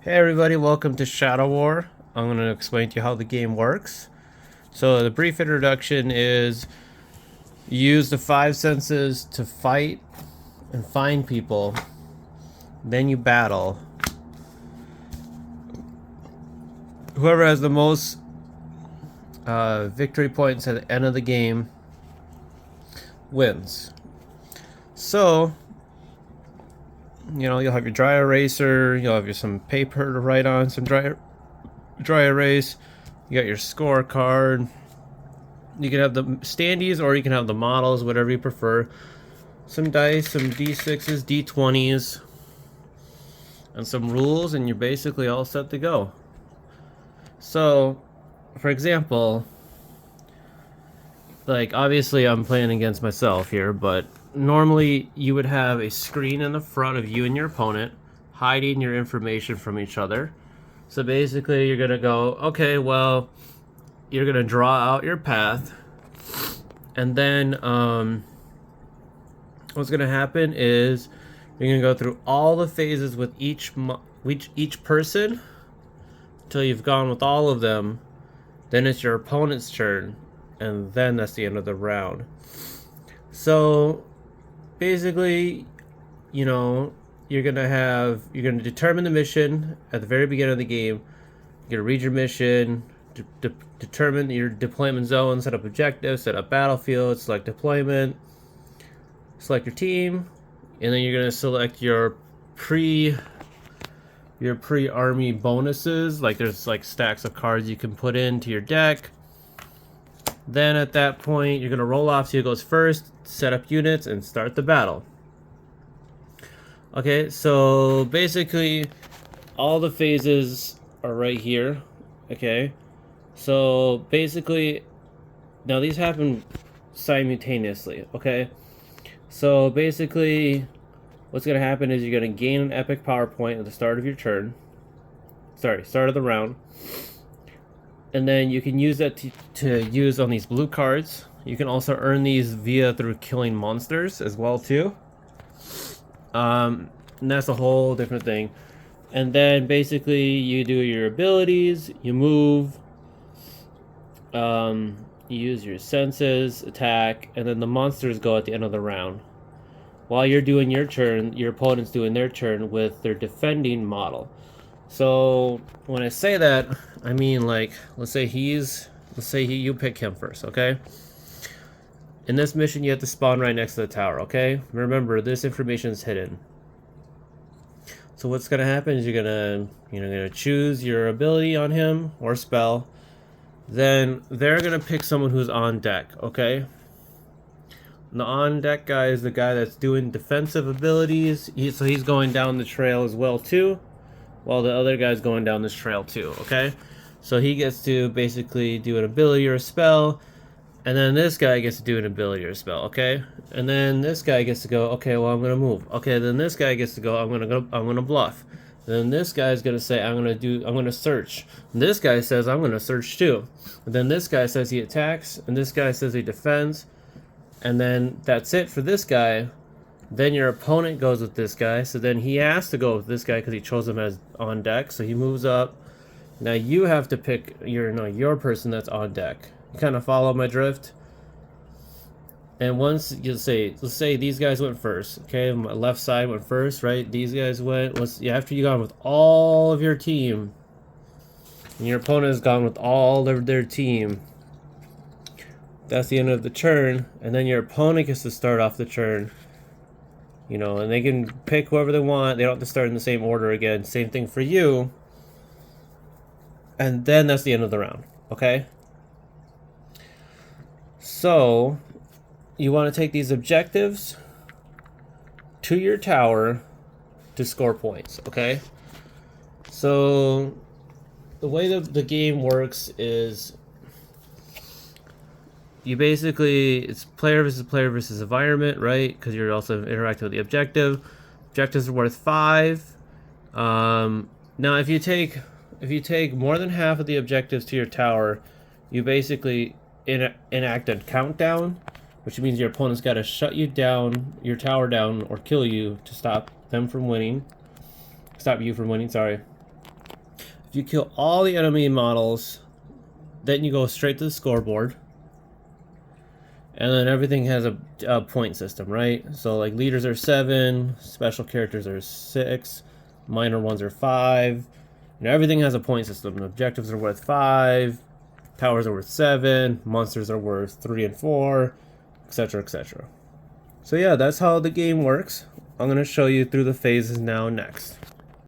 Hey everybody, welcome to Shadow War. I'm going to explain to you how the game works. So the brief introduction is you use the five senses to fight and find people. Then you battle. Whoever has the most victory points at the end of the game wins. So, you'll have your dry eraser, you'll have some paper to write on, some dry erase. You got your scorecard. You can have the standees or you can have the models, whatever you prefer. Some dice, some d6s, d20s, and some rules, and you're basically all set to go. So, for example, like obviously I'm playing against myself here, but normally you would have a screen in the front of you and your opponent hiding your information from each other. So basically you're gonna go, okay, well, you're gonna draw out your path, and then what's gonna happen is you're gonna go through all the phases with each person until you've gone with all of them. Then it's your opponent's turn, and then that's the end of the round. So basically, you're gonna determine the mission at the very beginning of the game. You're gonna read your mission, determine your deployment zone, set up objectives, set up battlefield, select deployment, select your team, and then you're gonna select your pre-army bonuses. Like there's like stacks of cards you can put into your deck. Then at that point, you're gonna roll off. So who goes first, set up units, and start the battle. Okay, so basically, all the phases are right here. Okay, so basically, now these happen simultaneously. Okay, so basically, what's gonna happen is you're gonna gain an epic power point at the start of your turn. Sorry, start of the round. And then you can use that to use on these blue cards. You can also earn these through killing monsters as well too. And that's a whole different thing. And then basically you do your abilities, you move, you use your senses, attack, and then the monsters go at the end of the round. While you're doing your turn, your opponent's doing their turn with their defending model. So when I say that, I mean, like, let's say you pick him first, okay? In this mission, you have to spawn right next to the tower, okay? Remember, this information is hidden. So what's gonna happen is you're gonna choose your ability on him or spell. Then they're gonna pick someone who's on deck, okay? And the on deck guy is the guy that's doing defensive abilities. So he's going down the trail as well too, while the other guy's going down this trail too, okay? So he gets to basically do an ability or a spell, and then this guy gets to do an ability or a spell, okay? And then this guy gets to go, okay, well, I'm gonna move. Okay, then this guy gets to go, I'm gonna bluff. Then this guy's gonna say, I'm gonna search. And this guy says, I'm gonna search too. And then this guy says he attacks, and this guy says he defends. And then that's it for this guy. Then your opponent goes with this guy, so then he has to go with this guy because he chose him as on deck. So he moves up. Now you have to pick your person that's on deck. You kind of follow my drift. And once let's say these guys went first. Okay, my left side went first, right? These guys went. After you gone with all of your team, and your opponent has gone with all of their team. That's the end of the turn, and then your opponent gets to start off the turn. And they can pick whoever they want. They don't have to start in the same order again. Same thing for you. And then that's the end of the round, okay? So, you want to take these objectives to your tower to score points, okay? So, the way the game works is it's player versus environment, right? Because you're also interacting with the objective. Objectives are worth 5. Now, if you take more than half of the objectives to your tower, you basically enact a countdown, which means your opponent's got to shut your tower down, or kill you to stop you from winning. Sorry. If you kill all the enemy models, then you go straight to the scoreboard. And then everything has a point system, right? So like leaders are 7, special characters are 6, minor ones are 5. And everything has a point system. Objectives are worth 5, powers are worth 7, monsters are worth 3 and 4, etc, etc. So yeah, that's how the game works. I'm going to show you through the phases now next.